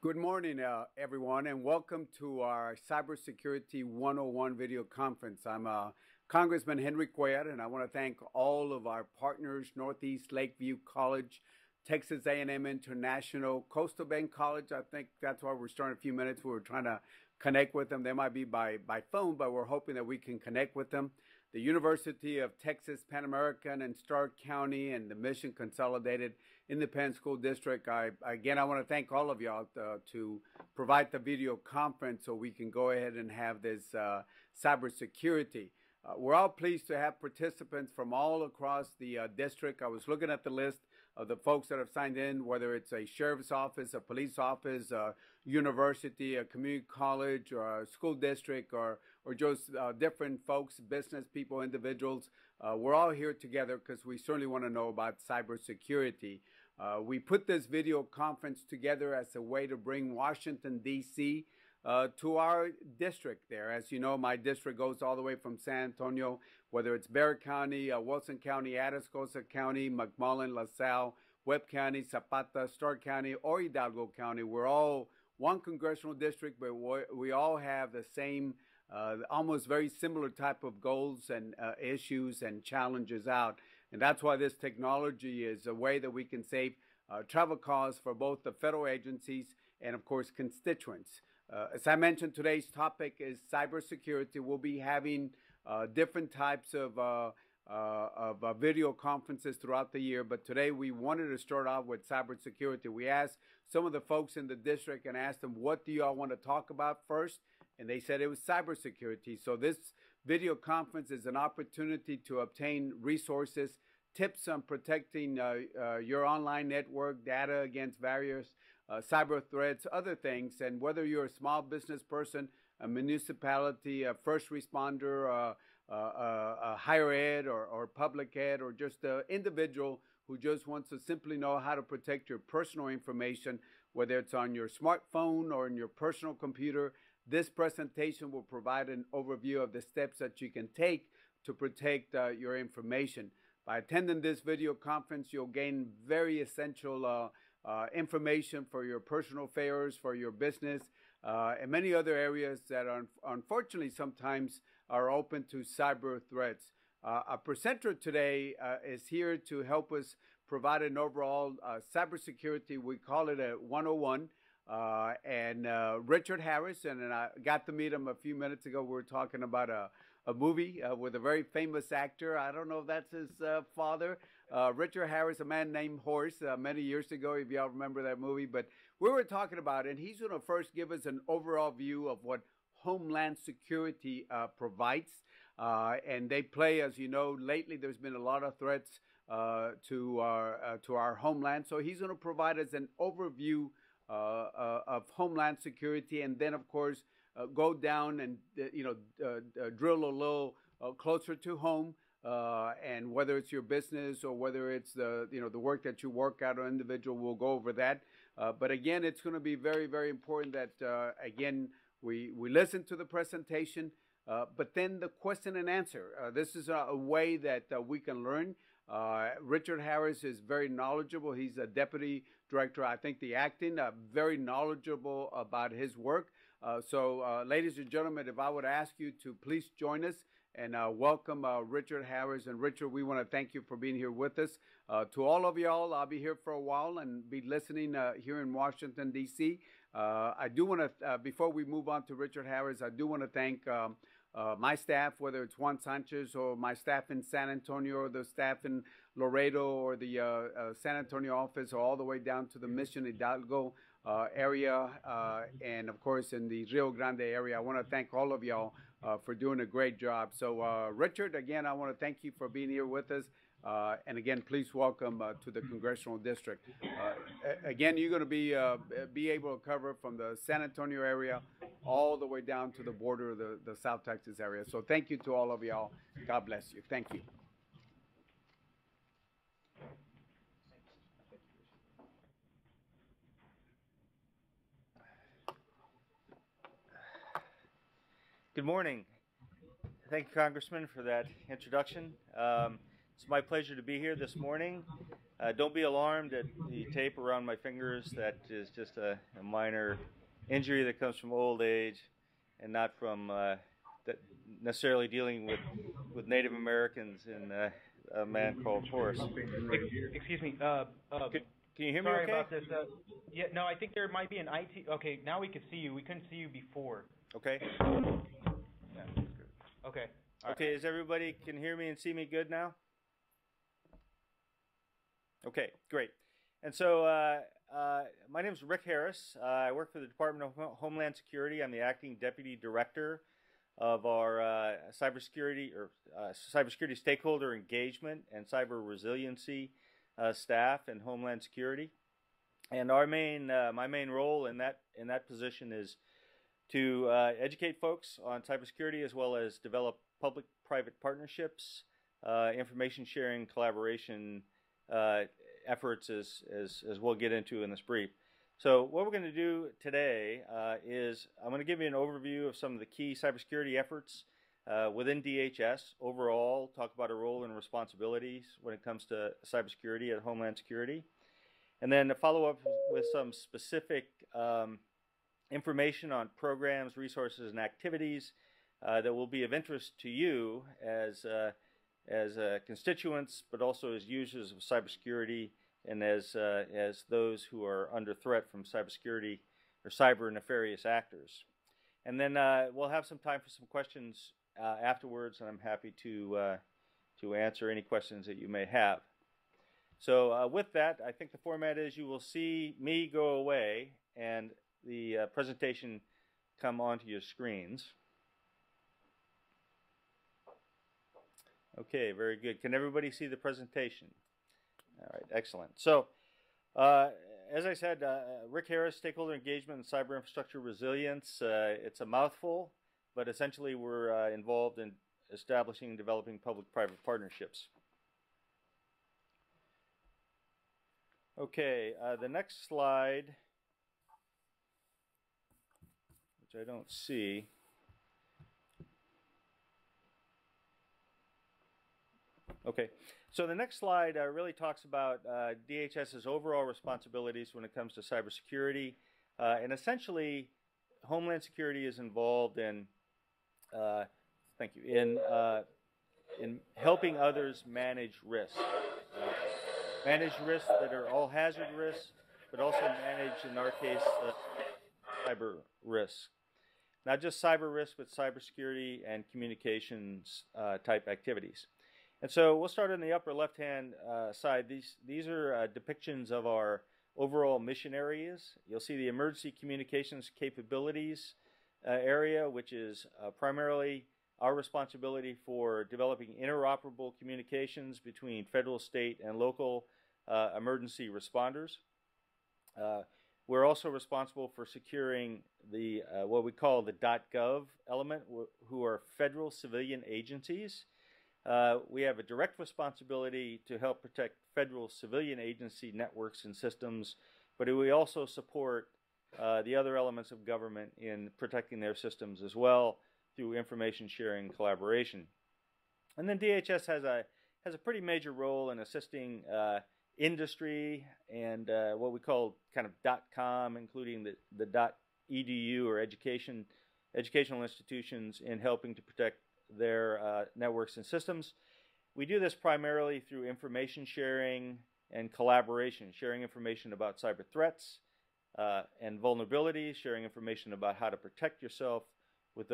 Good morning, everyone, and welcome to our Cybersecurity 101 video conference. I'm Congressman Henry Cuellar, and I want to thank all of our partners, Northeast Lakeview College, Texas A&M International, Coastal Bend College. I think that's why we're starting in a few minutes. We were trying to connect with them. They might be by phone, but we're hoping that we can connect with them. The University of Texas Pan American and Stark County and the Mission Consolidated Independent School District. I want to thank all of y'all to provide the video conference so we can go ahead and have this cybersecurity. We're all pleased to have participants from all across the district. I was looking at the list of the folks that have signed in, whether it's a sheriff's office, a police office, a university, a community college, or a school district, or just different folks, business people, individuals. We're all here together because we certainly want to know about cybersecurity. We put this video conference together as a way to bring Washington, D.C., to our district there. As you know, my district goes all the way from San Antonio, whether it's Bexar County, Wilson County, Atascosa County, McMullen, LaSalle, Webb County, Zapata, Stark County, or Hidalgo County. We're all one congressional district, but we all have the same, almost very similar type of goals and issues and challenges out. And that's why this technology is a way that we can save travel costs for both the federal agencies and, of course, constituents. As I mentioned, today's topic is cybersecurity. We'll be having different types of video conferences throughout the year, but today we wanted to start off with cybersecurity. We asked some of the folks in the district and asked them, what do y'all want to talk about first? And they said it was cybersecurity. So this video conference is an opportunity to obtain resources, tips on protecting your online network, data against various cyber threats, other things. And whether you're a small business person, a municipality, a first responder, a higher ed or public ed, or just an individual who just wants to simply know how to protect your personal information, whether it's on your smartphone or in your personal computer, this presentation will provide an overview of the steps that you can take to protect your information. By attending this video conference, you'll gain very essential information for your personal affairs, for your business, and many other areas that unfortunately sometimes are open to cyber threats. Our presenter today is here to help us provide an overall cybersecurity. We call it a 101. Richard Harris, and I got to meet him a few minutes ago. We were talking about a movie with a very famous actor. I don't know if that's his father. Richard Harris, A Man Named Horse, many years ago, if y'all remember that movie. But we were talking about it, and he's going to first give us an overall view of what Homeland Security provides. And they play, as you know, lately there's been a lot of threats to our homeland. So he's going to provide us an overview of Homeland Security, and then, of course, go down and drill a little closer to home, and whether it's your business or whether it's the work that you work out or individual, we'll go over that. But again, it's going to be very, very important that again we listen to the presentation, but then the question and answer. This is a way that we can learn. Richard Harris is very knowledgeable. He's a deputy director, I think the acting, very knowledgeable about his work. So ladies and gentlemen, if I would ask you to please join us and welcome Richard Harris. And Richard, we want to thank you for being here with us. To all of y'all, I'll be here for a while and be listening here in Washington, D.C. I do want to, before we move on to Richard Harris, I do want to thank my staff, whether it's Juan Sanchez or my staff in San Antonio or the staff in Laredo or the San Antonio office, or all the way down to the Mission Hidalgo area, and of course in the Rio Grande area. I want to thank all of y'all for doing a great job. So Richard, again, I want to thank you for being here with us. And again, please welcome to the Congressional District. Again, you're going to be able to cover from the San Antonio area all the way down to the border of the South Texas area. So thank you to all of y'all. God bless you. Thank you. Good morning. Thank you, Congressman, for that introduction. It's my pleasure to be here this morning. Don't be alarmed at the tape around my fingers. That is just a minor injury that comes from old age and not from necessarily dealing with Native Americans in a man called Horace. Excuse me. Can you hear me sorry okay? About this. Yeah, no, I think there might be an IT. Okay, now we can see you. We couldn't see you before. Okay. Yeah. Okay. All Okay, right. is everybody can hear me and see me good now? Okay, great. And so my name is Rick Harris. I work for the Department of Homeland Security. I'm the acting deputy director of our cybersecurity stakeholder engagement and cyber resiliency staff in Homeland Security. And my main role in that position is to educate folks on cybersecurity as well as develop public-private partnerships, information sharing, collaboration efforts as we'll get into in this brief. So what we're going to do today is I'm going to give you an overview of some of the key cybersecurity efforts within DHS overall, talk about our role and responsibilities when it comes to cybersecurity at Homeland Security, and then to follow up with some specific information on programs, resources, and activities that will be of interest to you as constituents, but also as users of cybersecurity and as those who are under threat from cybersecurity or cyber nefarious actors. And then we'll have some time for some questions afterwards, and I'm happy to answer any questions that you may have. So with that, I think the format is you will see me go away and the presentation come onto your screens. Okay, very good. Can everybody see the presentation? All right, excellent. So, as I said, Rick Harris, Stakeholder Engagement and Cyber Infrastructure Resilience. It's a mouthful, but essentially we're involved in establishing and developing public-private partnerships. Okay, the next slide, which I don't see. Okay, so the next slide really talks about DHS's overall responsibilities when it comes to cybersecurity, and essentially, Homeland Security is involved in, in helping others manage risks, manage risks that are all hazard risks, but also manage, in our case, cyber risks. Not just cyber risks, but cybersecurity and communications type activities. And so we'll start on the upper left-hand side. These are depictions of our overall mission areas. You'll see the emergency communications capabilities area, which is primarily our responsibility for developing interoperable communications between federal, state, and local emergency responders. We're also responsible for securing the what we call the .gov element, who are federal civilian agencies. We have a direct responsibility to help protect federal civilian agency networks and systems, but we also support the other elements of government in protecting their systems as well through information sharing and collaboration. And then DHS has a pretty major role in assisting industry and what we call kind of .com, including the .edu or educational institutions in helping to protect their networks and systems. We do this primarily through information sharing and collaboration, sharing information about cyber threats and vulnerabilities, sharing information about how to protect yourself with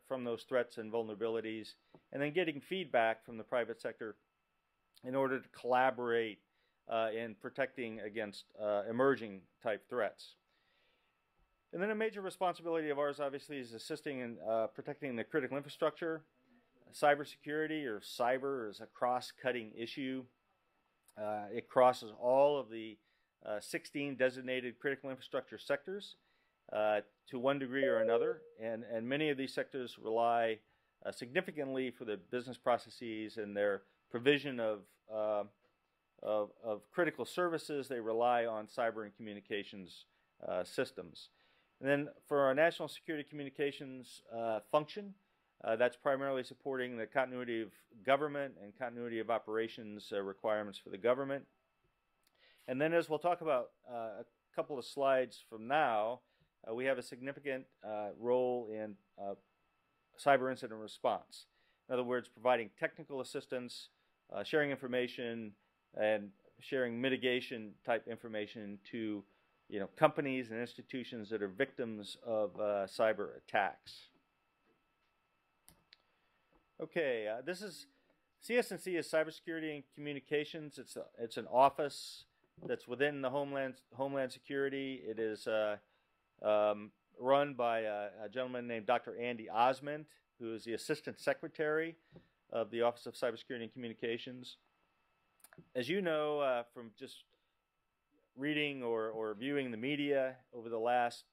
from those threats and vulnerabilities, and then getting feedback from the private sector in order to collaborate in protecting against emerging type threats. And then a major responsibility of ours, obviously, is assisting in protecting the critical infrastructure. Cybersecurity, or cyber, is a cross-cutting issue. It crosses all of the 16 designated critical infrastructure sectors to one degree or another, and many of these sectors rely significantly for the business processes and their provision of critical services. They rely on cyber and communications systems. And then for our national security communications function, that's primarily supporting the continuity of government and continuity of operations requirements for the government. And then, as we'll talk about a couple of slides from now, we have a significant role in cyber incident response. In other words, providing technical assistance, sharing information, and sharing mitigation type information to companies and institutions that are victims of cyber attacks. Okay, this is CS&C is Cybersecurity and Communications. It's an office that's within the Homeland Security. It is run by a gentleman named Dr. Andy Osmond, who is the Assistant Secretary of the Office of Cybersecurity and Communications. As you know from just reading or viewing the media over the last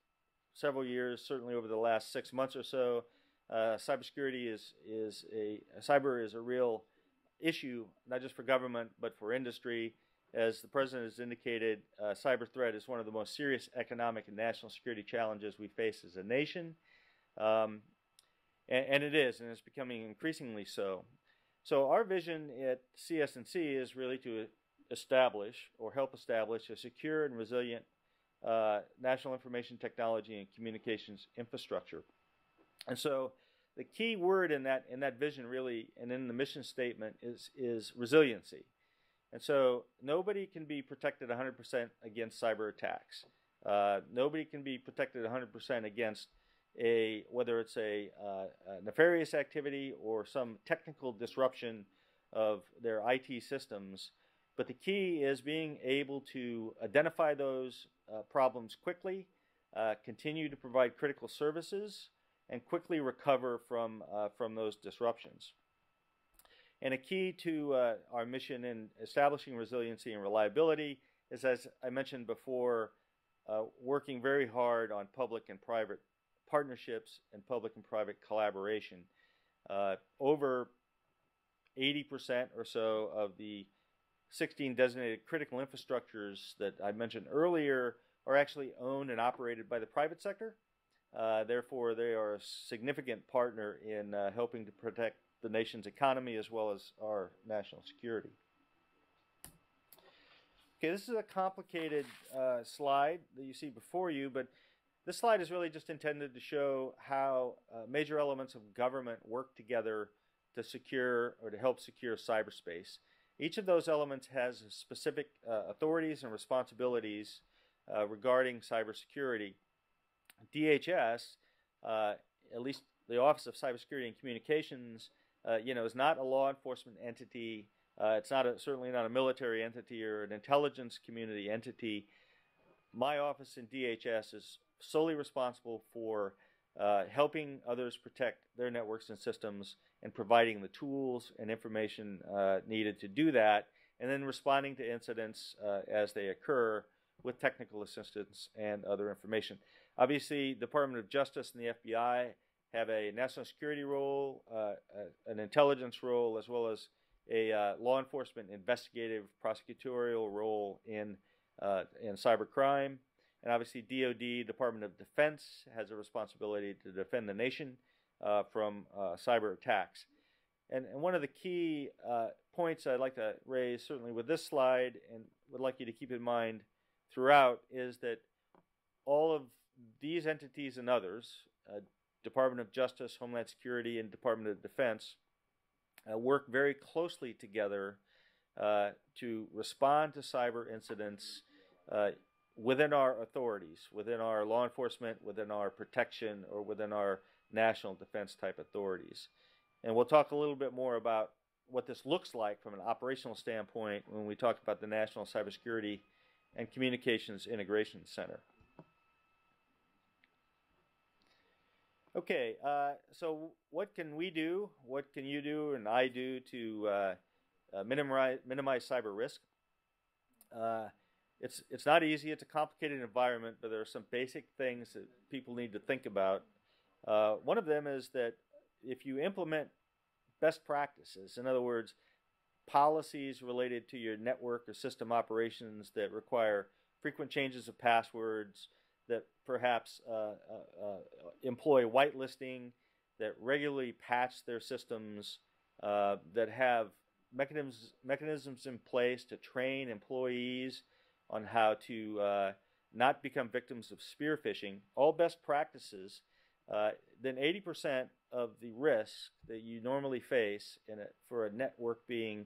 several years, certainly over the last 6 months or so, cybersecurity is a real issue, not just for government but for industry. As the President has indicated, cyber threat is one of the most serious economic and national security challenges we face as a nation, and it is, and it's becoming increasingly so. So our vision at CS&C is really to establish or help establish a secure and resilient national information technology and communications infrastructure. And so the key word in that vision really, and in the mission statement, is resiliency. And so nobody can be protected 100% against cyber attacks. Nobody can be protected 100% against whether it's a nefarious activity or some technical disruption of their IT systems. But the key is being able to identify those problems quickly, continue to provide critical services, and quickly recover from those disruptions. And a key to our mission in establishing resiliency and reliability is, as I mentioned before, working very hard on public and private partnerships and public and private collaboration. Over 80% or so of the 16 designated critical infrastructures that I mentioned earlier are actually owned and operated by the private sector. Therefore, they are a significant partner in helping to protect the nation's economy as well as our national security. Okay, this is a complicated slide that you see before you, but this slide is really just intended to show how major elements of government work together to secure or to help secure cyberspace. Each of those elements has specific authorities and responsibilities regarding cybersecurity. DHS, at least the Office of Cybersecurity and Communications, is not a law enforcement entity. It's certainly not a military entity or an intelligence community entity. My office in DHS is solely responsible for helping others protect their networks and systems and providing the tools and information needed to do that, and then responding to incidents as they occur with technical assistance and other information. Obviously, the Department of Justice and the FBI have a national security role, an intelligence role, as well as a law enforcement investigative prosecutorial role in cybercrime. And obviously, DoD, Department of Defense, has a responsibility to defend the nation from cyber attacks. And one of the key points I'd like to raise, certainly with this slide, and would like you to keep in mind throughout, is that all of these entities and others, Department of Justice, Homeland Security, and Department of Defense, work very closely together to respond to cyber incidents within our authorities, within our law enforcement, within our protection, or within our national defense type authorities. And we'll talk a little bit more about what this looks like from an operational standpoint when we talk about the National Cybersecurity and Communications Integration Center. Okay, so what can we do? What can you do and I do to minimize cyber risk? It's not easy. It's a complicated environment, but there are some basic things that people need to think about. One of them is that if you implement best practices, in other words, policies related to your network or system operations that require frequent changes of passwords, that perhaps employ whitelisting, that regularly patch their systems, that have mechanisms in place to train employees on how to not become victims of spear phishing, all best practices, then 80% of the risk that you normally face for a network being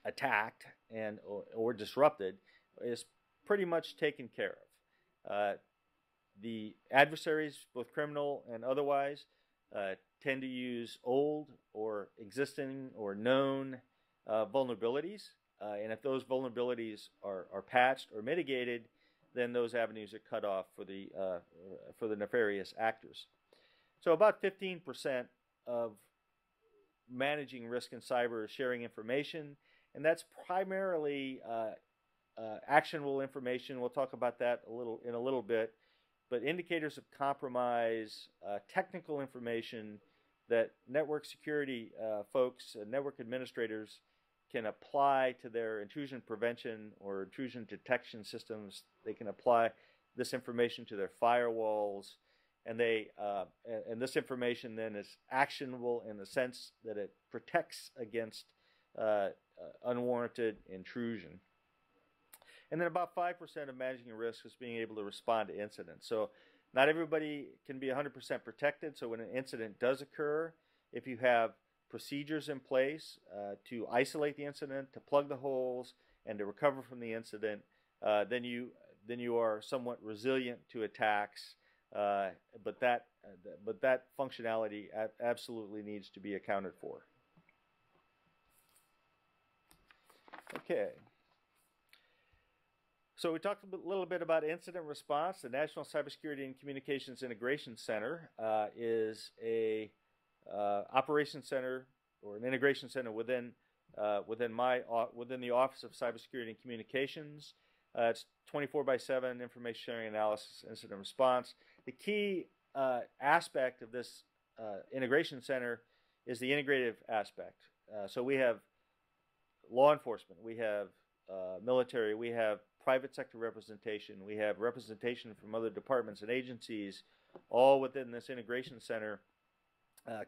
attacked or disrupted is pretty much taken care of. The adversaries, both criminal and otherwise, tend to use old or existing or known vulnerabilities. And if those vulnerabilities are patched or mitigated, then those avenues are cut off for the nefarious actors. So about 15% of managing risk in cyber is sharing information, and that's primarily actionable information. We'll talk about that in a little bit. But indicators of compromise, technical information that network security folks, network administrators can apply to their intrusion prevention or intrusion detection systems. They can apply this information to their firewalls, and this information then is actionable in the sense that it protects against unwarranted intrusion. And then about 5% of managing a risk is being able to respond to incidents. So not everybody can be 100% protected. So when an incident does occur, if you have procedures in place to isolate the incident, to plug the holes, and to recover from the incident, then you are somewhat resilient to attacks. But that functionality absolutely needs to be accounted for. Okay. So we talked a little bit about incident response. The National Cybersecurity and Communications Integration Center is a operations center or an integration center within the Office of Cybersecurity and Communications. It's 24/7 information sharing, analysis, incident response. The key aspect of this integration center is the integrative aspect. So we have law enforcement, we have military, we have private sector representation, we have representation from other departments and agencies, all within this integration center,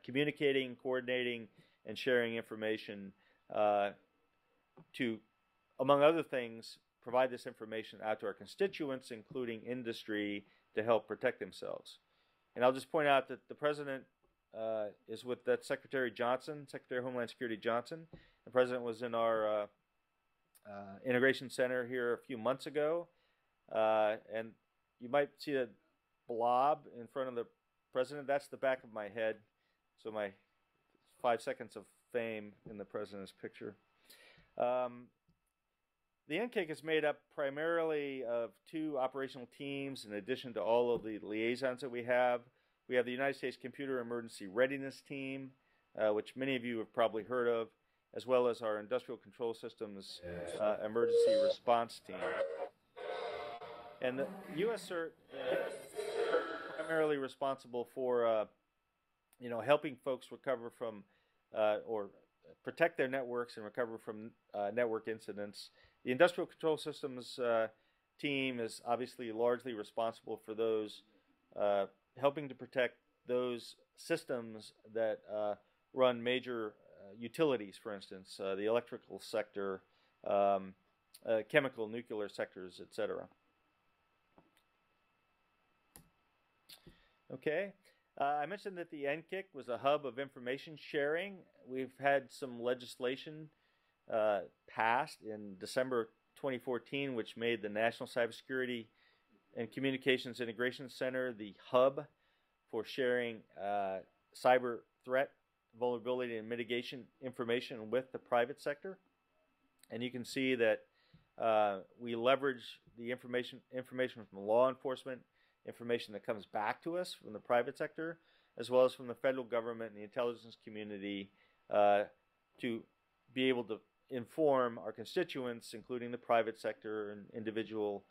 communicating, coordinating, and sharing information to, among other things, provide this information out to our constituents, including industry, to help protect themselves. And I'll just point out that the President is with that Secretary Johnson, Secretary of Homeland Security Johnson. The President was in our integration center here a few months ago, and you might see a blob in front of the President. That's the back of my head, so my 5 seconds of fame in the President's picture. The NCIC is made up primarily of 2 operational teams in addition to all of the liaisons that we have. We have the United States Computer Emergency Readiness Team, which many of you have probably heard of, as well as our Industrial Control Systems Emergency Response Team. And the U.S. CERT is primarily responsible for helping folks recover from or protect their networks and recover from network incidents. The Industrial Control Systems team is obviously largely responsible for those helping to protect those systems that run major utilities, for instance, the electrical sector, chemical, nuclear sectors, etc. Okay. I mentioned that the NCIC was a hub of information sharing. We've had some legislation passed in December 2014, which made the National Cybersecurity and Communications Integration Center the hub for sharing cyber threat, vulnerability, and mitigation information with the private sector. And you can see that we leverage the information from law enforcement, information that comes back to us from the private sector, as well as from the federal government and the intelligence community to be able to inform our constituents, including the private sector and individual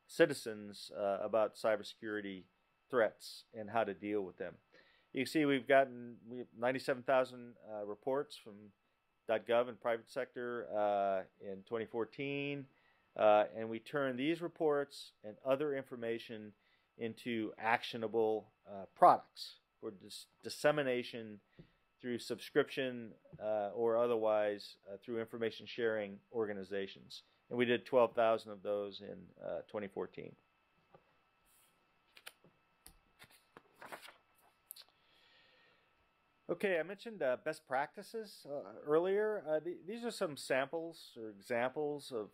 citizens, about cybersecurity threats and how to deal with them. You can see we have 97,000 reports from .gov and private sector in 2014, and we turn these reports and other information into actionable products for dissemination through subscription or otherwise through information sharing organizations. and we did 12,000 of those in 2014. Okay, I mentioned best practices earlier. These are some samples or examples of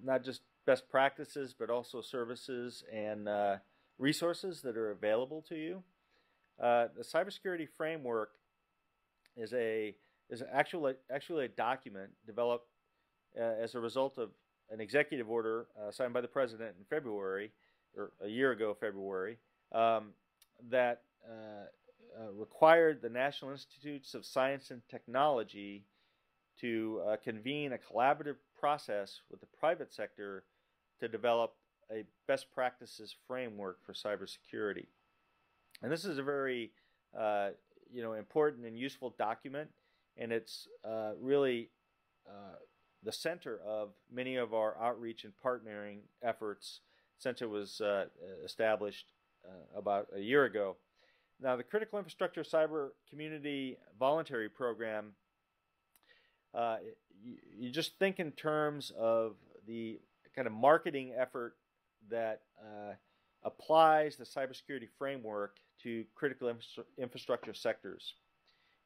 not just best practices, but also services and resources that are available to you. The Cybersecurity Framework is actually a document developed as a result of an executive order signed by the President in February, or a year ago February, that required the National Institutes of Science and Technology to convene a collaborative process with the private sector to develop a best practices framework for cybersecurity. And this is a very important and useful document, and it's really the center of many of our outreach and partnering efforts since it was established about a year ago. Now, the Critical Infrastructure Cyber Community Voluntary Program, you just think in terms of the kind of marketing effort that applies the cybersecurity framework to critical infrastructure sectors,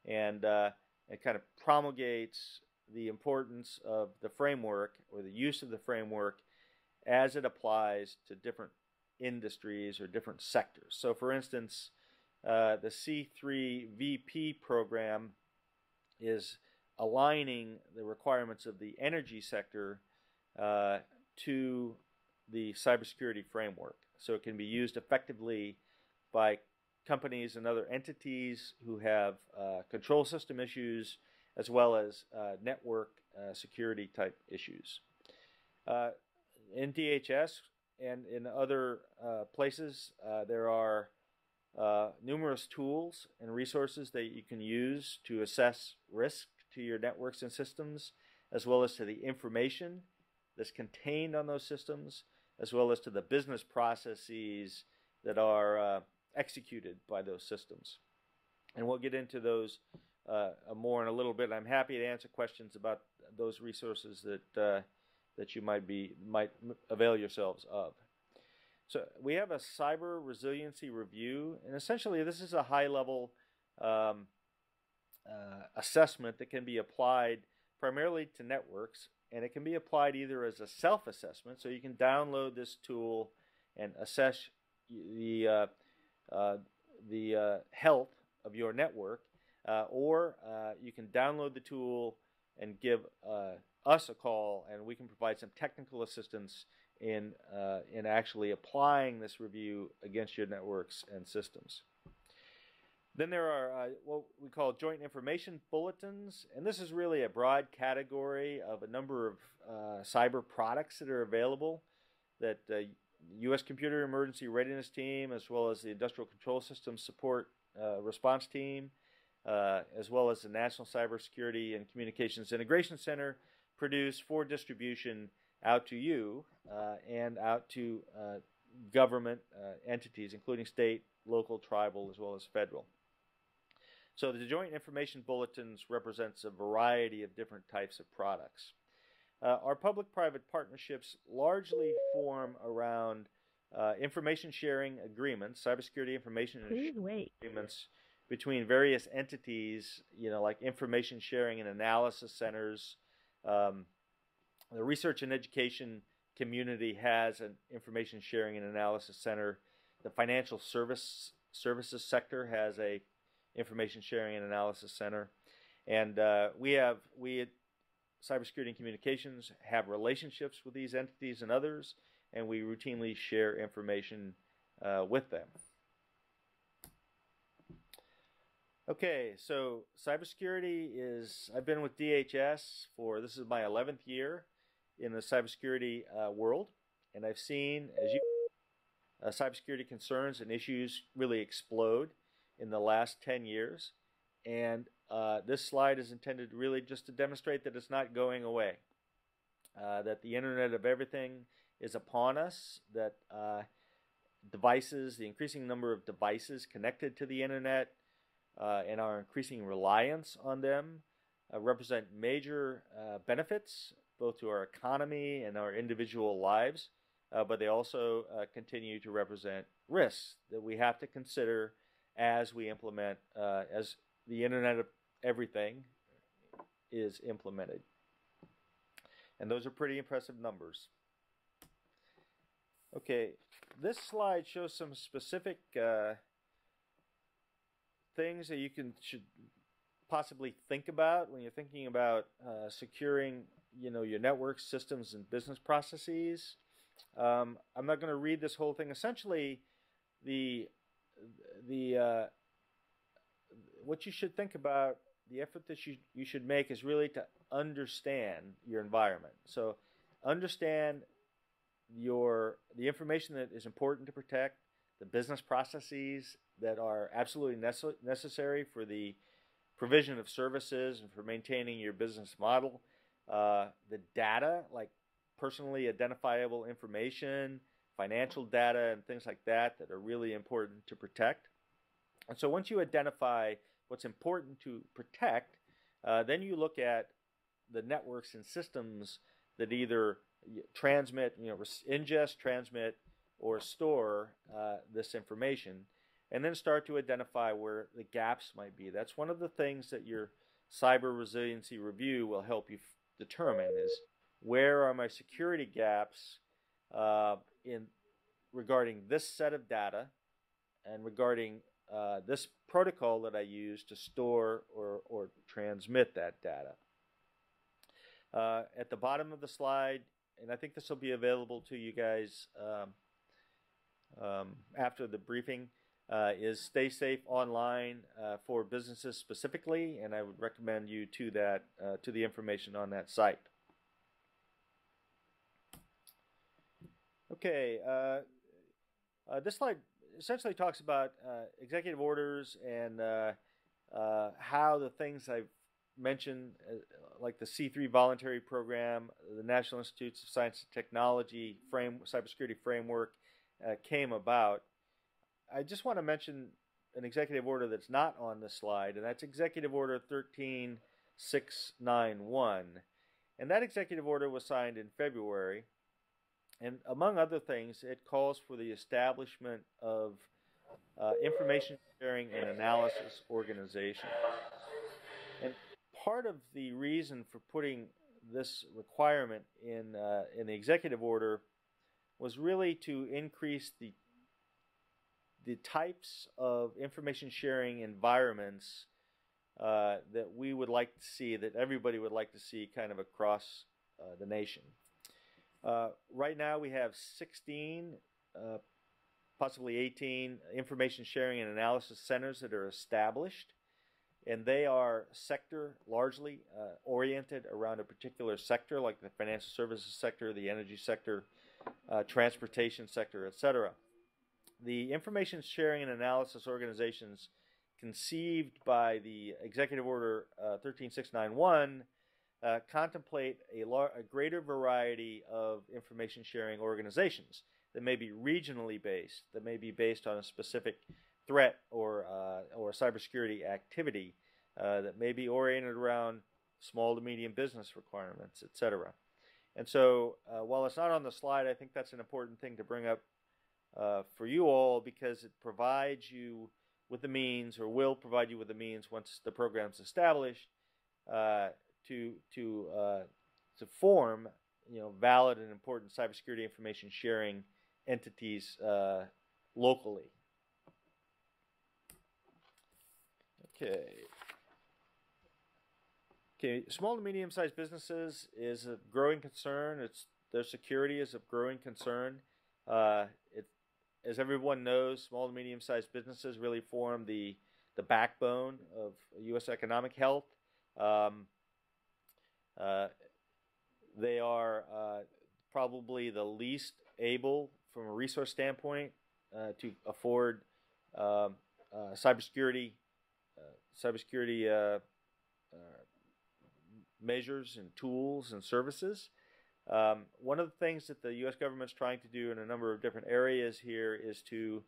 and it kind of promulgates the importance of the framework or the use of the framework as it applies to different industries or different sectors. So, for instance, the C3VP program is aligning the requirements of the energy sector to the cybersecurity framework, so it can be used effectively by companies and other entities who have control system issues as well as network security type issues. In DHS and in other places, there are numerous tools and resources that you can use to assess risk to your networks and systems, as well as to the information that's contained on those systems, as well as to the business processes that are executed by those systems. And we'll get into those more in a little bit. I'm happy to answer questions about those resources that you might avail yourselves of. So we have a cyber resiliency review, and essentially this is a high-level assessment that can be applied primarily to networks, and it can be applied either as a self-assessment, so you can download this tool and assess the health of your network, or you can download the tool and give us a call, and we can provide some technical assistance in actually applying this review against your networks and systems. Then there are what we call joint information bulletins, and this is really a broad category of a number of cyber products that are available that the U.S. Computer Emergency Readiness Team, as well as the Industrial Control Systems Support Response Team, as well as the National Cybersecurity and Communications Integration Center, produce for distribution out to you and out to government entities, including state, local, tribal, as well as federal. So the Joint Information Bulletins represents a variety of different types of products. Our public-private partnerships largely form around information sharing agreements, cybersecurity information agreements between various entities, like information sharing and analysis centers. The research and education community has an information sharing and analysis center. The financial services sector has a information sharing and analysis center, and we at Cybersecurity and Communications have relationships with these entities and others, and we routinely share information with them. Okay, so cybersecurity I've been with DHS this is my 11th year in the cybersecurity world, and I've seen, cybersecurity concerns and issues really explode in the last 10 years, and this slide is intended really just to demonstrate that it's not going away, that the Internet of Everything is upon us, that the increasing number of devices connected to the Internet and our increasing reliance on them represent major benefits both to our economy and our individual lives, but they also continue to represent risks that we have to consider as we implement, as the Internet of Everything is implemented. And those are pretty impressive numbers. Okay, this slide shows some specific things that you should possibly think about when you're thinking about securing, your network systems and business processes. I'm not going to read this whole thing. Essentially, what you should think about, the effort that you should make is really to understand your environment. So understand the information that is important to protect, the business processes that are absolutely necessary for the provision of services and for maintaining your business model, the data, like personally identifiable information, financial data, and things like that are really important to protect. And so once you identify what's important to protect, then you look at the networks and systems that either transmit, ingest, transmit, or store this information, and then start to identify where the gaps might be. That's one of the things that your cyber resiliency review will help you determine is where are my security gaps regarding this set of data and regarding this protocol that I use to store or transmit that data. At the bottom of the slide, and I think this will be available to you guys after the briefing, is Stay Safe Online for businesses specifically, and I would recommend you to that to the information on that site. Okay, this slide essentially talks about executive orders and how the things I've mentioned, like the C3 voluntary program, the National Institutes of Science and Technology Cybersecurity Framework came about. I just want to mention an executive order that's not on this slide, and that's Executive Order 13691. And that executive order was signed in February. And among other things, it calls for the establishment of information sharing and analysis organization. And part of the reason for putting this requirement in the executive order was really to increase the types of information sharing environments that we would like to see, that everybody would like to see kind of across the nation. Right now we have 16, possibly 18 information sharing and analysis centers that are established, and they are largely oriented around a particular sector, like the financial services sector, the energy sector, transportation sector, etc. The information sharing and analysis organizations conceived by the Executive Order 13691 contemplate a greater variety of information sharing organizations that may be regionally based, that may be based on a specific threat or cybersecurity activity, that may be oriented around small to medium business requirements, etc. And so while it's not on the slide, I think that's an important thing to bring up for you all, because it provides you with the means, or will provide you with the means once the program's established, to form valid and important cybersecurity information sharing entities locally. Okay, small to medium-sized businesses is a growing concern. Their security is a growing concern. As everyone knows, small to medium-sized businesses really form the backbone of U.S. economic health. They are probably the least able, from a resource standpoint, to afford cybersecurity measures and tools and services. One of the things that the U.S. government's trying to do in a number of different areas here is to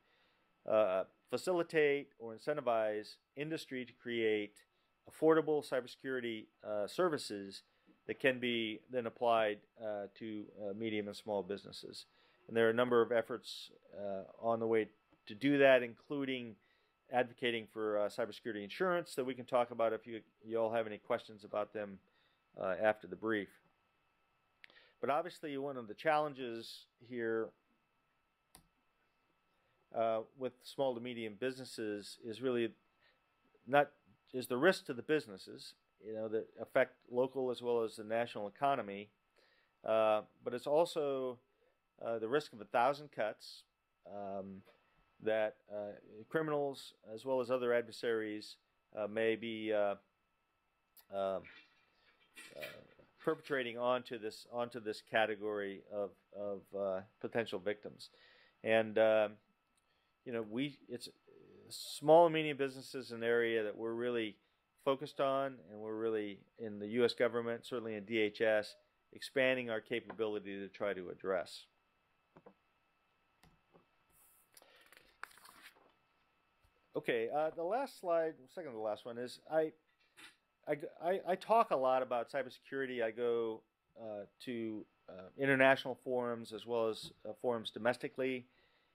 facilitate or incentivize industry to create affordable cybersecurity services that can be then applied to medium and small businesses. And there are a number of efforts on the way to do that, including advocating for cybersecurity insurance that we can talk about if you all have any questions about them after the brief. But obviously, one of the challenges here with small to medium businesses is really the risk to the businesses, that affect local as well as the national economy, but it's also the risk of 1,000 cuts that criminals as well as other adversaries may be perpetrating onto this category of potential victims. And it's small and medium businesses, an area that we're really focused on, and we're really in the U.S. government, certainly in DHS, expanding our capability to try to address. Okay, the last slide, second to the last one, is I talk a lot about cybersecurity. I go to international forums as well as forums domestically,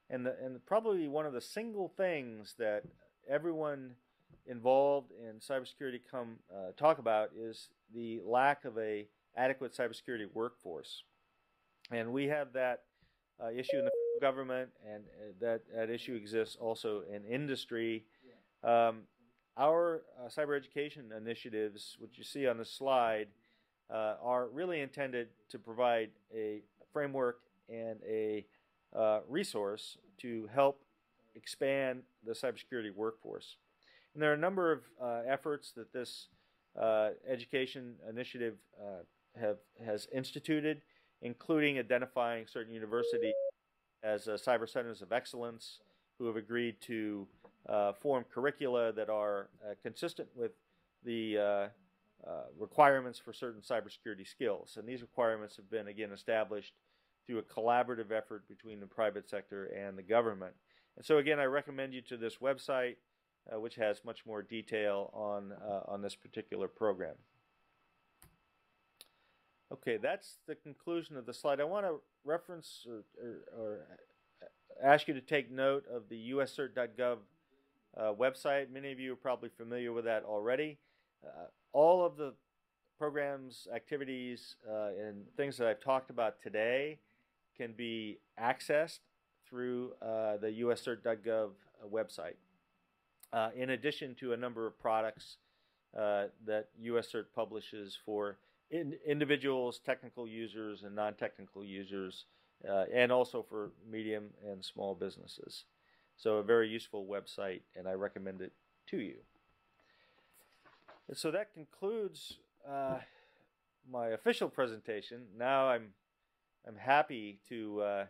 and probably one of the single things that everyone involved in cybersecurity talk about is the lack of a adequate cybersecurity workforce. And we have that issue in the federal government, and that issue exists also in industry. Our cyber education initiatives, which you see on the slide, are really intended to provide a framework and a resource to help expand the cybersecurity workforce. And there are a number of efforts that this education initiative has instituted, including identifying certain universities as cyber centers of excellence who have agreed to form curricula that are consistent with the requirements for certain cybersecurity skills. And these requirements have been, again, established through a collaborative effort between the private sector and the government. And so, again, I recommend you to this website, which has much more detail on this particular program. Okay, that's the conclusion of the slide. I want to reference or ask you to take note of the uscert.gov website. Many of you are probably familiar with that already. All of the programs, activities, and things that I've talked about today can be accessed through the uscert.gov website, in addition to a number of products that USCert publishes for individuals, technical users, and non-technical users, and also for medium and small businesses. So a very useful website, and I recommend it to you. And so that concludes my official presentation. Now I'm happy to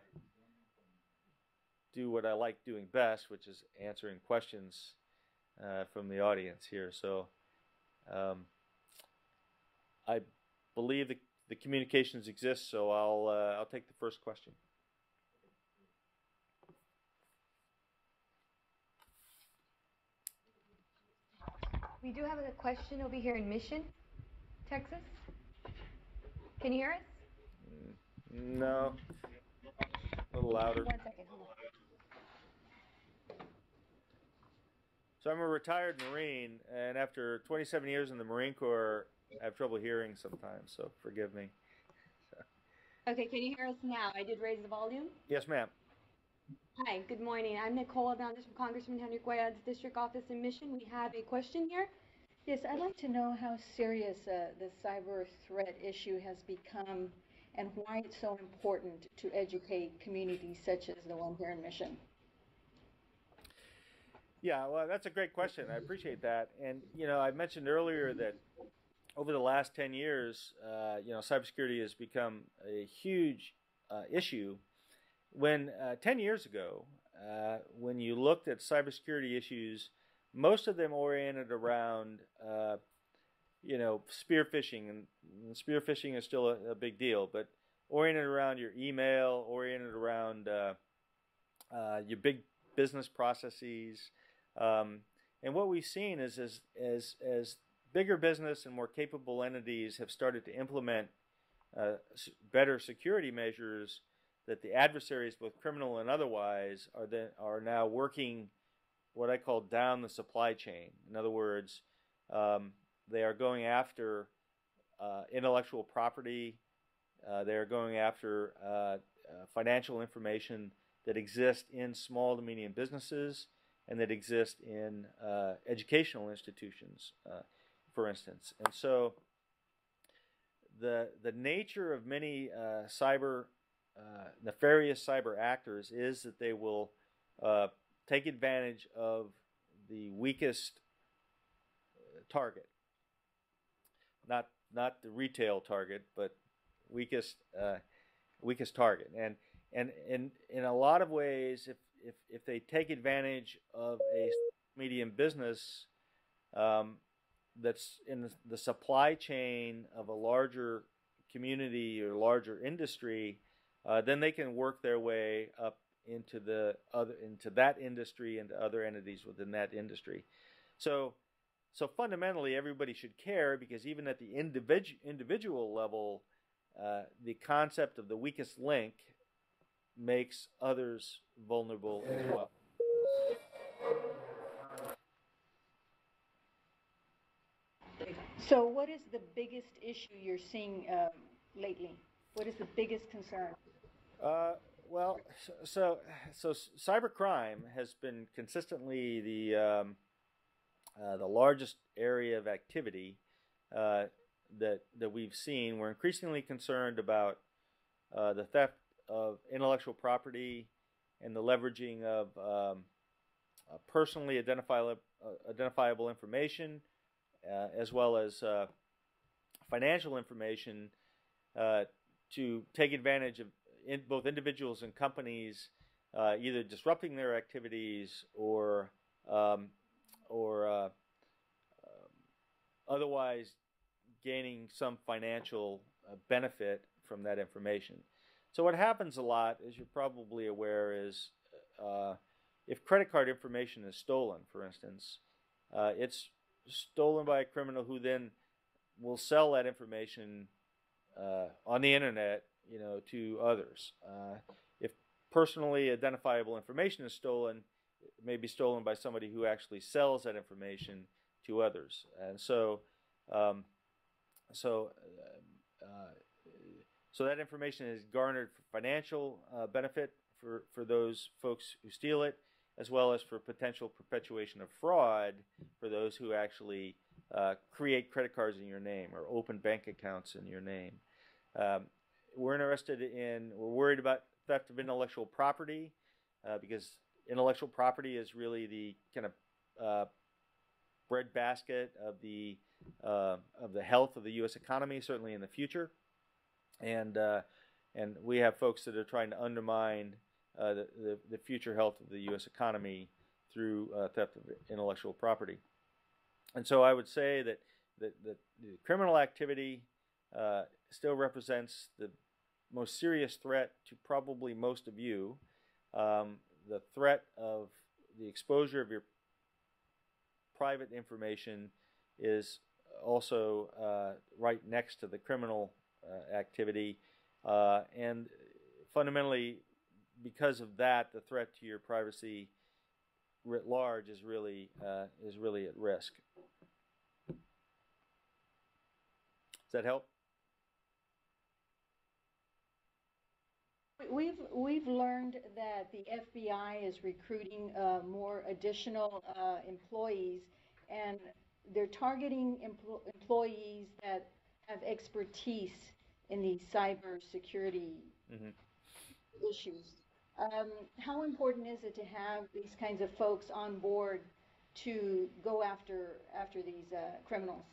do what I like doing best, which is answering questions from the audience here. So I believe the communications exist, so I'll take the first question. We do have a question over here in Mission, Texas. Can you hear us? No. A little louder. 1 second, hold on. So I'm a retired Marine, and after 27 years in the Marine Corps, I have trouble hearing sometimes, so forgive me. Okay, can you hear us now? I did raise the volume. Yes, ma'am. Hi, good morning. I'm Nicole Abandes from Congressman Henry Cuellar's district office in Mission. We have a question here. Yes, I'd like to know how serious the cyber threat issue has become and why it's so important to educate communities such as the one here in Mission. Yeah, well, that's a great question. I appreciate that. And, I mentioned earlier that over the last 10 years, cybersecurity has become a huge issue. When 10 years ago, when you looked at cybersecurity issues, most of them oriented around, spear phishing, and spear phishing is still a big deal, but oriented around your email, oriented around your big business processes, and what we've seen is as bigger business and more capable entities have started to implement better security measures, that the adversaries, both criminal and otherwise, are now working what I call down the supply chain. In other words, they are going after intellectual property. They are going after financial information that exists in small to medium businesses and that exist in educational institutions, for instance. And so the nature of many nefarious cyber actors is that they will take advantage of the weakest target, not the retail target, but weakest target. And in a lot of ways, if they take advantage of a medium business that's in the supply chain of a larger community or larger industry, then they can work their way up into that industry and to other entities within that industry. So fundamentally, everybody should care, because even at the individual level, the concept of the weakest link makes others vulnerable as well. So what is the biggest issue you're seeing lately? What is the biggest concern? Well, so cybercrime has been consistently the largest area of activity that we've seen. We're increasingly concerned about the theft of intellectual property and the leveraging of personally identifiable information, as well as financial information, to take advantage of both individuals and companies, either disrupting their activities or otherwise gaining some financial benefit from that information. So what happens a lot, as you're probably aware, is if credit card information is stolen, for instance, it's stolen by a criminal who then will sell that information on the internet, to others. If personally identifiable information is stolen, it may be stolen by somebody who actually sells that information to others. And so that information is garnered for financial benefit for those folks who steal it, as well as for potential perpetuation of fraud for those who actually create credit cards in your name or open bank accounts in your name. We're worried about theft of intellectual property, because intellectual property is really the kind of breadbasket of the health of the U.S. economy, certainly in the future, and we have folks that are trying to undermine the future health of the U.S. economy through theft of intellectual property. And so I would say that the criminal activity still represents the most serious threat to probably most of you. The threat of the exposure of your private information is also right next to the criminal activity, and fundamentally, because of that, the threat to your privacy writ large is really at risk. Does that help? We've learned that the FBI is recruiting more additional employees, and they're targeting employees that have expertise in these cybersecurity issues. How important is it to have these kinds of folks on board to go after these criminals?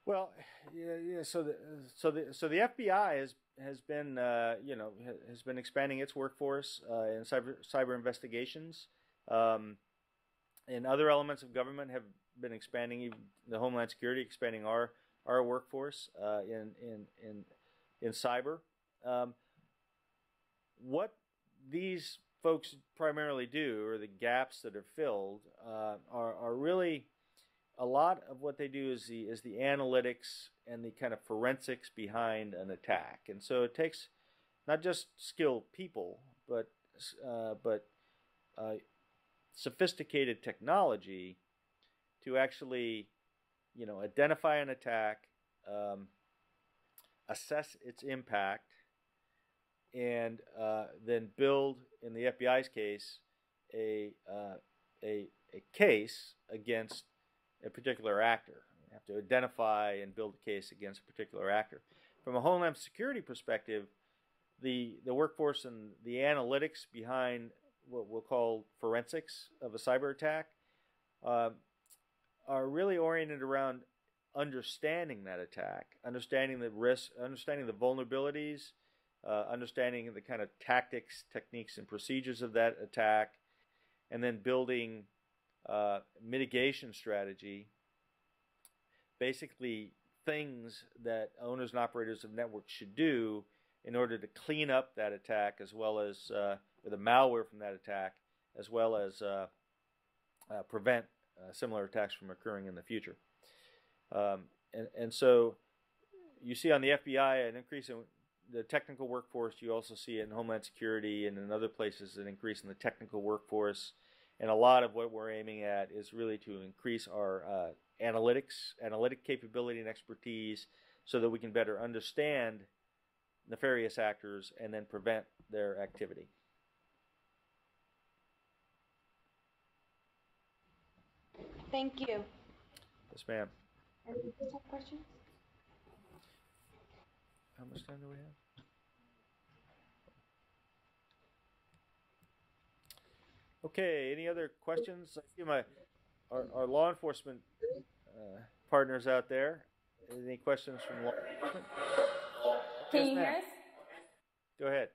Well, yeah. So the FBI has been expanding its workforce in cyber investigations, and other elements of government have been expanding. Even the Homeland Security expanding our workforce in cyber. What these folks primarily do, or the gaps that are filled, are really a lot of what they do is the analytics and the kind of forensics behind an attack. And so it takes not just skilled people, but sophisticated technology to actually, identify an attack, assess its impact, and then build, in the FBI's case, a case against a particular actor. You have to identify and build a case against a particular actor. From a Homeland Security perspective, the workforce and the analytics behind what we'll call forensics of a cyber attack are really oriented around understanding that attack, understanding the risk, understanding the vulnerabilities, understanding the kind of tactics, techniques, and procedures of that attack, and then building mitigation strategy, basically things that owners and operators of networks should do in order to clean up that attack, as well as or the malware from that attack, as well as prevent similar attacks from occurring in the future. And so you see on the FBI an increase in the technical workforce. You also see it in Homeland Security and in other places an increase in the technical workforce. And a lot of what we're aiming at is really to increase our analytic capability and expertise so that we can better understand nefarious actors and then prevent their activity. Thank you. Yes, ma'am. Any additional questions? How much time do we have? Okay, any other questions? I see our law enforcement partners out there. Any questions from law enforcement? Can Yes, you ma'am. hear us? Go ahead.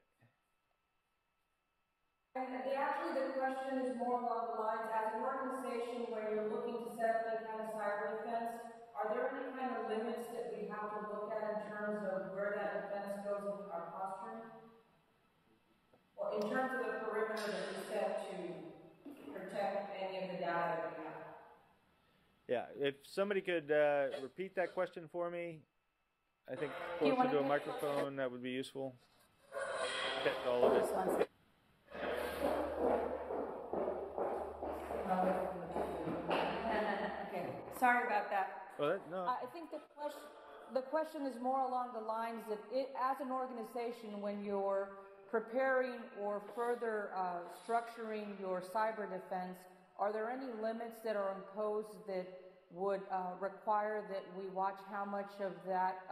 Actually, the question is more along the lines, as an organization, when you're looking to set up any kind of cyber defense, are there any kind of limits that we have to look at in terms of where that defense goes in our posturing? Or in terms of the perimeter that we set to protect any of the data that we have? Yeah, if somebody could repeat that question for me, I think Do you closer to a wanna- microphone, that would be useful. Get all of it. This one's- Okay, sorry about that. Well, no. I think the question is more along the lines that as an organization, when you're preparing or further structuring your cyber defense, are there any limits that are imposed that would require that we watch how much of that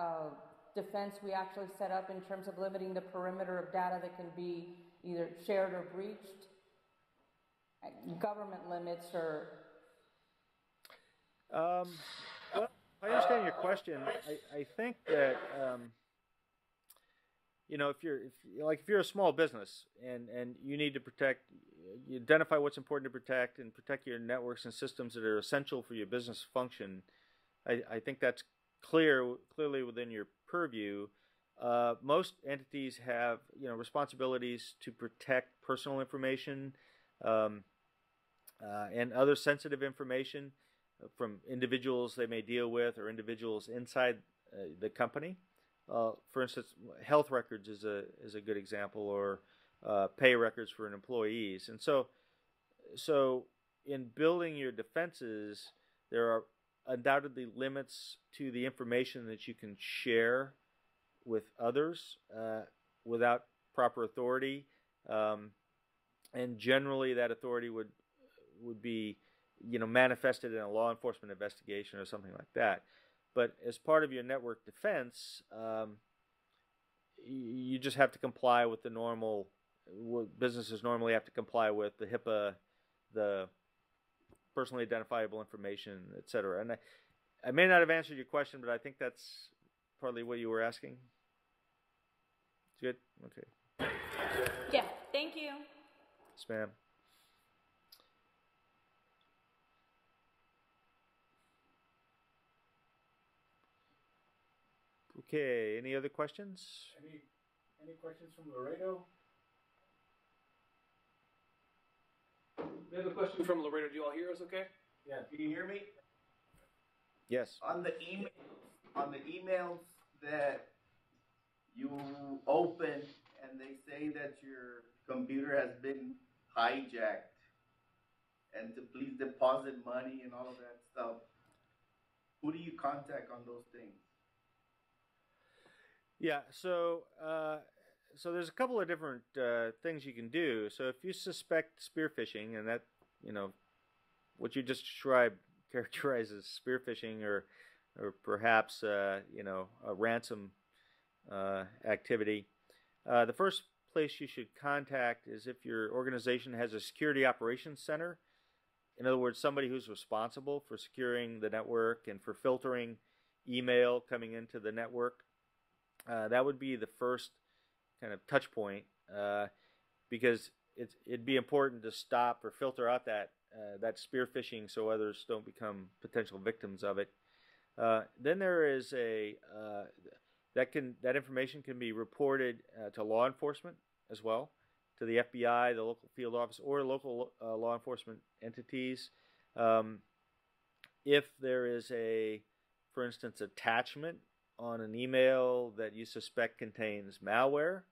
defense we actually set up in terms of limiting the perimeter of data that can be either shared or breached? Government limits or... Well, I understand your question. I think that if you're a small business and you need to you identify what's important to protect and protect your networks and systems that are essential for your business function. I think that's clearly within your purview. Most entities have responsibilities to protect personal information and other sensitive information from individuals they may deal with or individuals inside the company. For instance, health records is a good example, or pay records for an employees. And so in building your defenses, there are undoubtedly limits to the information that you can share with others without proper authority. And generally that authority would be manifested in a law enforcement investigation or something like that. But as part of your network defense, you just have to comply with the normal, what businesses normally have to comply with, the HIPAA, the personally identifiable information, et cetera. And I may not have answered your question, but I think that's partly what you were asking. Good? Okay. Yeah, thank you. Yes, ma'am. Okay, any other questions? Any questions from Laredo? We have a question from Laredo. Do you all hear us okay? Yeah, can you hear me? Yes. On the emails that you open and they say that your computer has been hijacked and to please deposit money and all of that stuff, who do you contact on those things? Yeah, so there's a couple of different things you can do. So if you suspect spear phishing, and that, what you just described characterizes spear phishing or perhaps a ransom activity, the first place you should contact is if your organization has a security operations center. In other words, somebody who's responsible for securing the network and for filtering email coming into the network. That would be the first kind of touch point, because it'd be important to stop or filter out that spear phishing so others don't become potential victims of it. Then there is that information can be reported to law enforcement as well, to the FBI, the local field office, or local law enforcement entities. If there is for instance, attachment on an email that you suspect contains malware,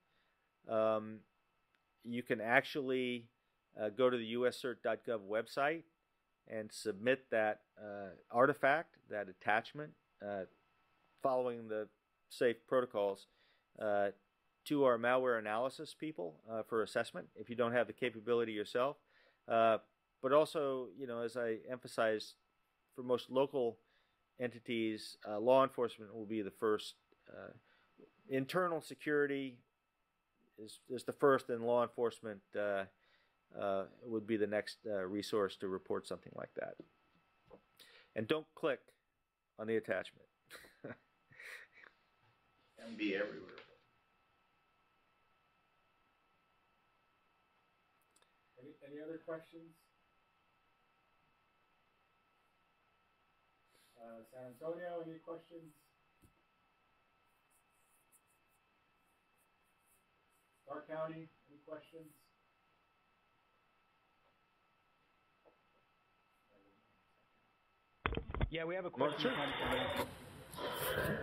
you can actually go to the uscert.gov website and submit that artifact, that attachment, following the safe protocols, to our malware analysis people for assessment if you don't have the capability yourself. But also, as I emphasized, for most local entities, law enforcement will be the first. Internal security is the first, and law enforcement would be the next resource to report something like that. And don't click on the attachment. And be everywhere. Any other questions? San Antonio, any questions? Stark County, any questions? Yeah, we have a question.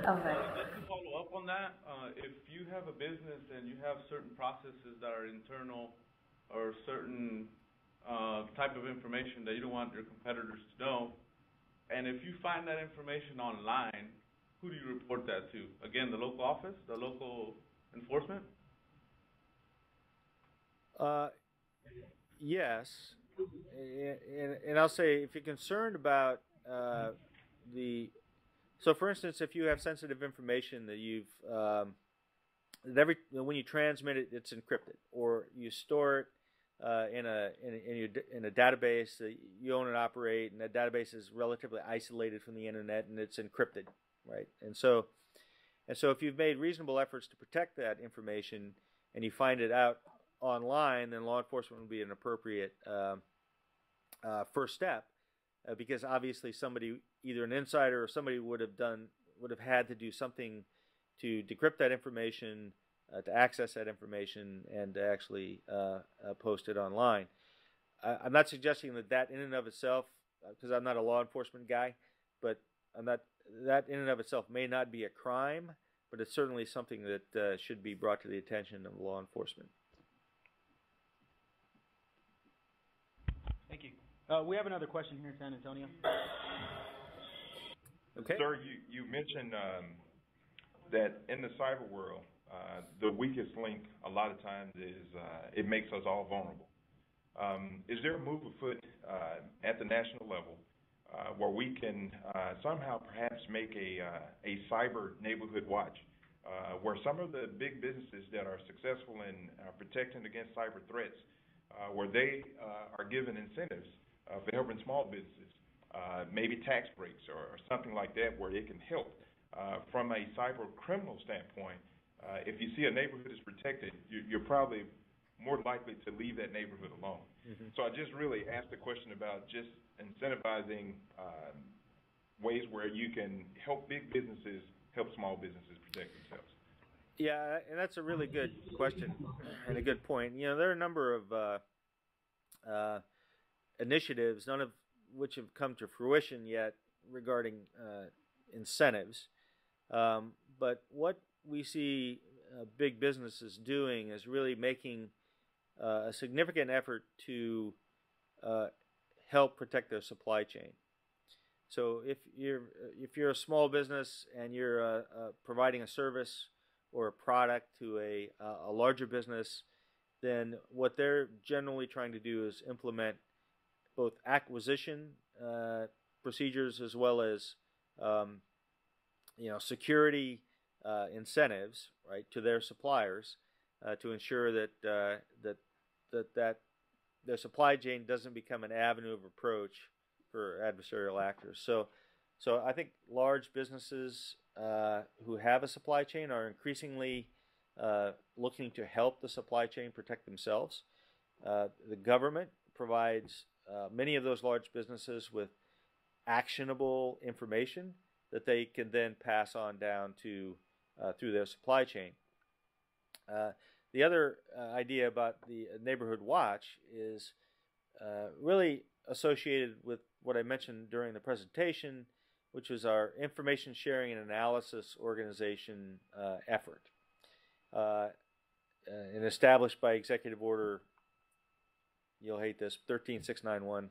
Okay. To follow up on that, if you have a business and you have certain processes that are internal or certain type of information that you don't want your competitors to know, and if you find that information online, who do you report that to? Again, the local office, the local enforcement? Yes. And I'll say, if you're concerned about so for instance, if you have sensitive information that you've when you transmit it, it's encrypted, or you store it in a database that you own and operate, and that database is relatively isolated from the internet, and it's encrypted, right? And so if you've made reasonable efforts to protect that information, and you find it out online, then law enforcement would be an appropriate first step, because obviously somebody, either an insider or somebody, would have had to do something to decrypt that information, to access that information, and to actually post it online. I'm not suggesting that in and of itself, because I'm not a law enforcement guy, but that in and of itself may not be a crime, but it's certainly something that should be brought to the attention of law enforcement. Thank you. We have another question here in San Antonio. Okay. Sir, you mentioned that in the cyber world, the weakest link a lot of times is it makes us all vulnerable. Is there a move afoot at the national level where we can somehow perhaps make a cyber neighborhood watch where some of the big businesses that are successful in protecting against cyber threats, where they are given incentives for helping small businesses, maybe tax breaks or something like that, where it can help from a cyber criminal standpoint? If you see a neighborhood is protected, you're probably more likely to leave that neighborhood alone. Mm-hmm. So I just really asked the question about just incentivizing ways where you can help big businesses help small businesses protect themselves. Yeah, and that's a really good question and a good point. There are a number of initiatives, none of which have come to fruition yet, regarding incentives, but what we see big businesses doing is really making a significant effort to help protect their supply chain. So if you're a small business and you're providing a service or a product to a larger business, then what they're generally trying to do is implement both acquisition procedures as well as security incentives, right, to their suppliers to ensure that their supply chain doesn't become an avenue of approach for adversarial actors. So I think large businesses who have a supply chain are increasingly looking to help the supply chain protect themselves. The government provides many of those large businesses with actionable information that they can then pass on down to through their supply chain. The other idea about the neighborhood watch is really associated with what I mentioned during the presentation, which was our information sharing and analysis organization effort, and established by Executive Order, you'll hate this, 13691.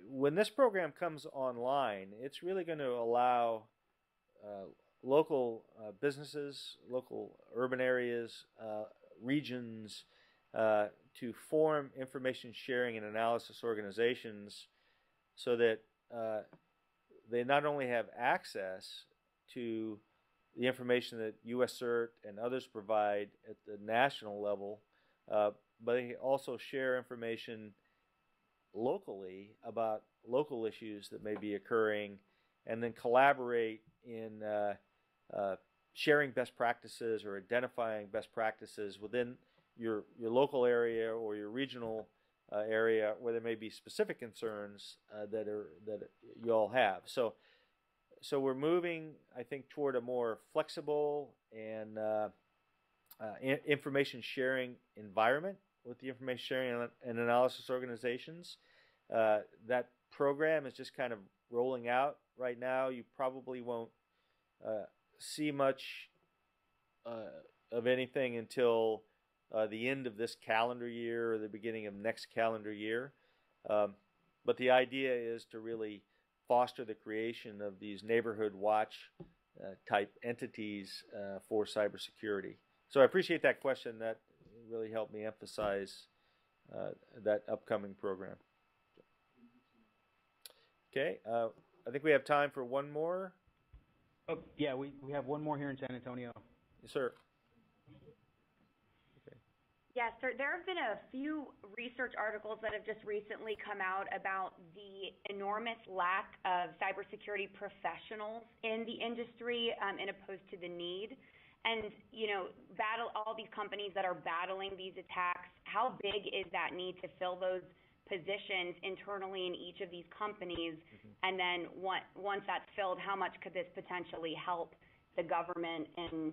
When this program comes online, it's really going to allow local businesses, local urban areas, regions to form information sharing and analysis organizations so that they not only have access to the information that U.S. CERT and others provide at the national level, but they also share information locally about local issues that may be occurring, and then collaborate in sharing best practices or identifying best practices within your local area or your regional area where there may be specific concerns that you all have. So we're moving, I think, toward a more flexible and information sharing environment with the information sharing and analysis organizations. That program is just kind of rolling out right now. You probably won't see much of anything until the end of this calendar year or the beginning of next calendar year. But the idea is to really foster the creation of these neighborhood watch type entities for cybersecurity. So I appreciate that question. That really helped me emphasize that upcoming program. Okay, I think we have time for one more. Oh, yeah, we have one more here in San Antonio. Yes, sir. Yes, sir. There have been a few research articles that have just recently come out about the enormous lack of cybersecurity professionals in the industry, in opposed to the need. And, all these companies that are battling these attacks, how big is that need to fill those positions internally in each of these companies? Mm-hmm. And then once that's filled, how much could this potentially help the government in,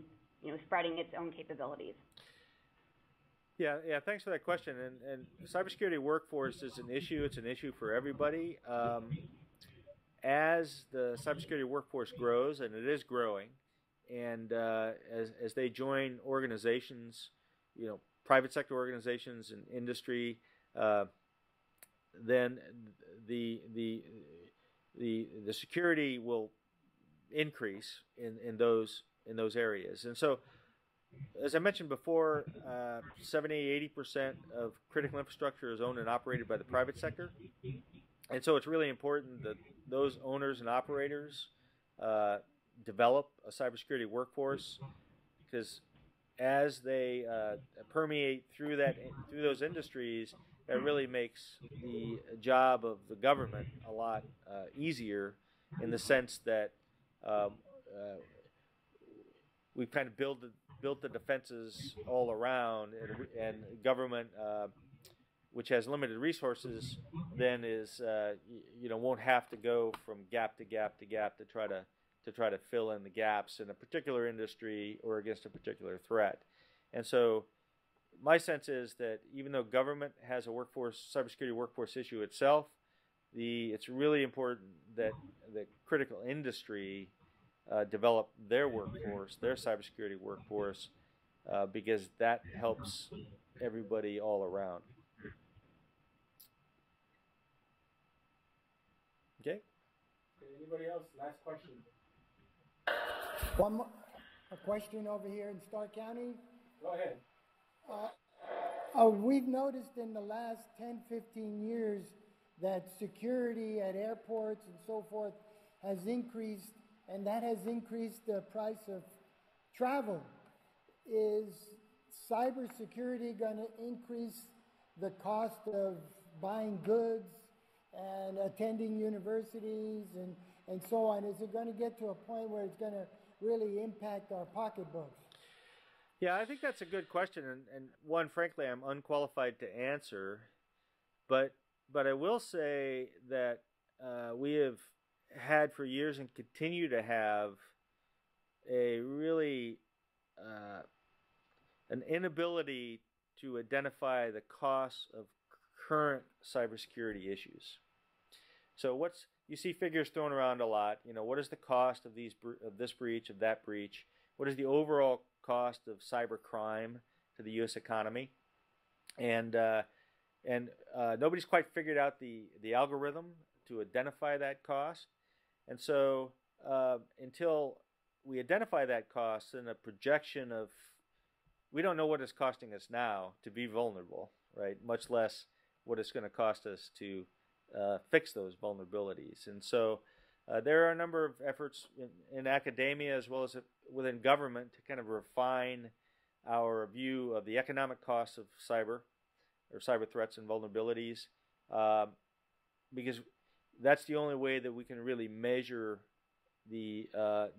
spreading its own capabilities? Yeah. Thanks for that question. And cybersecurity workforce is an issue. It's an issue for everybody. As the cybersecurity workforce grows, and it is growing, and as they join organizations, private sector organizations and industry, then the security will increase in those areas. And so, as I mentioned before, 70-80% of critical infrastructure is owned and operated by the private sector. And so it's really important that those owners and operators develop a cybersecurity workforce, because as they permeate through those industries, that really makes the job of the government a lot easier, in the sense that we've kind of built the defenses all around, and government, which has limited resources, then is won't have to go from gap to gap to gap to try to fill in the gaps in a particular industry or against a particular threat. And so my sense is that even though government has a cybersecurity workforce issue itself, it's really important that the critical industry develop their workforce, their cybersecurity workforce, because that helps everybody all around. Okay. Anybody else? Last question. One more, a question over here in Stark County. Go ahead. We've noticed in the last 10, 15 years that security at airports and so forth has increased, and that has increased the price of travel. Is cybersecurity going to increase the cost of buying goods and attending universities and so on? Is it going to get to a point where it's going to really impact our pocketbooks? Yeah, I think that's a good question, and one, frankly, I'm unqualified to answer. But I will say that we have had for years and continue to have a really an inability to identify the costs of current cybersecurity issues. So you see figures thrown around a lot. You know, what is the cost of this breach, of that breach? What is the overall cost of cyber crime to the U.S. economy? And nobody's quite figured out the algorithm to identify that cost. And so until we identify that cost and a projection of, we don't know what it's costing us now to be vulnerable, right? Much less what it's going to cost us to fix those vulnerabilities. And so there are a number of efforts in academia as well as within government to kind of refine our view of the economic costs of cyber threats and vulnerabilities, because that's the only way that we can really measure the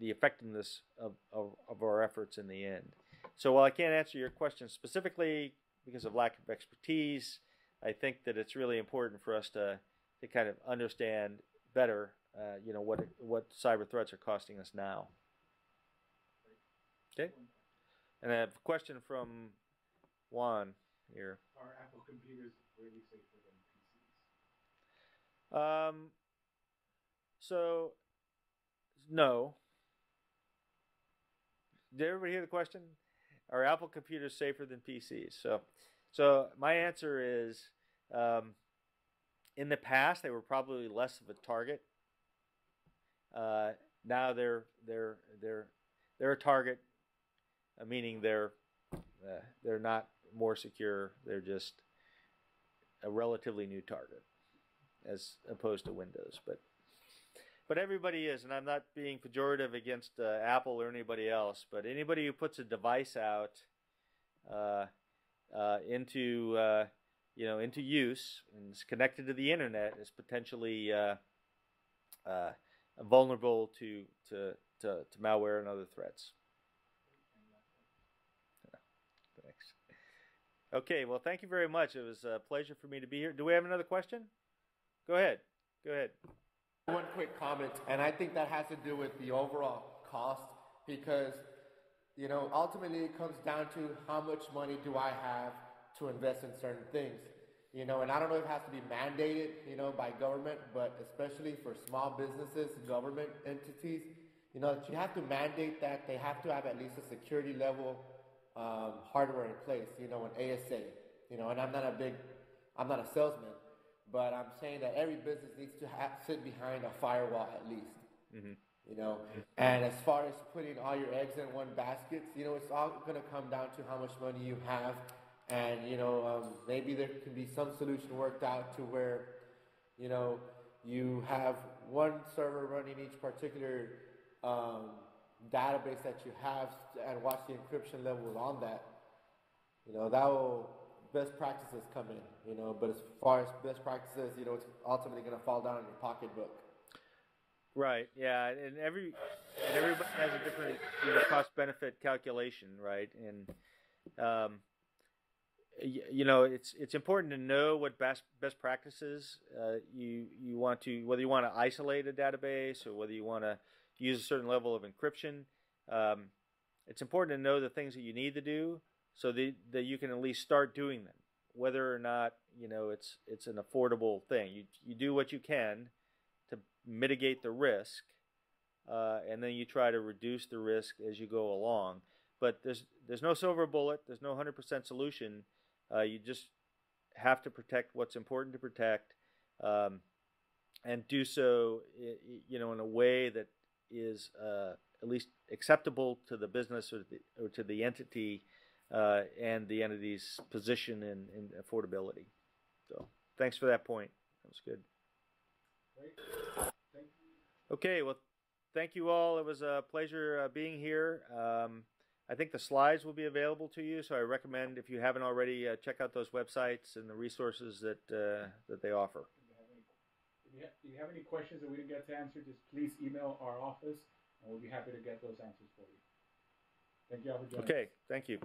effectiveness of our efforts in the end. So while I can't answer your question specifically because of lack of expertise, I think that it's really important for us to kind of understand better, what cyber threats are costing us now. Okay, and I have a question from Juan here. Are Apple computers really safer than PCs? So, no. Did everybody hear the question? Are Apple computers safer than PCs? So my answer is, in the past they were probably less of a target. Now they're a target, meaning they're not more secure. They're just a relatively new target, as opposed to Windows. But everybody is, and I'm not being pejorative against Apple or anybody else, but anybody who puts a device out into use and is connected to the internet is potentially vulnerable to malware and other threats. Thanks. Okay, well, thank you very much. It was a pleasure for me to be here. Do we have another question? Go ahead. One quick comment, and I think that has to do with the overall cost, because, ultimately it comes down to how much money do I have to invest in certain things, and I don't know if it has to be mandated, by government, but especially for small businesses, government entities, that you have to mandate that they have to have at least a security level hardware in place, an ASA, and I'm not a salesman, but I'm saying that every business needs to sit behind a firewall at least, and as far as putting all your eggs in one basket, it's all going to come down to how much money you have, and, maybe there can be some solution worked out to where, you have one server running each particular database that you have and watch the encryption levels on that. That will best practices come in, but as far as best practices, it's ultimately going to fall down in your pocketbook. Right. Yeah, and everybody has a different cost-benefit calculation, right? And it's important to know what best practices you want to, whether you want to isolate a database or whether you want to use a certain level of encryption. It's important to know the things that you need to do so that you can at least start doing them, whether or not it's an affordable thing. You do what you can to mitigate the risk, and then you try to reduce the risk as you go along. But there's no silver bullet. There's no 100% solution. You just have to protect what's important to protect, and do so, in a way that is at least acceptable to the business or to the entity and the entity's position in affordability. So, thanks for that point. That was good. Great. Thank you. Okay, well, thank you all. It was a pleasure being here. I think the slides will be available to you, so I recommend, if you haven't already, check out those websites and the resources that they offer. If you have any questions that we didn't get to answer, just please email our office, and we'll be happy to get those answers for you. Thank you all for joining us. Okay, thank you.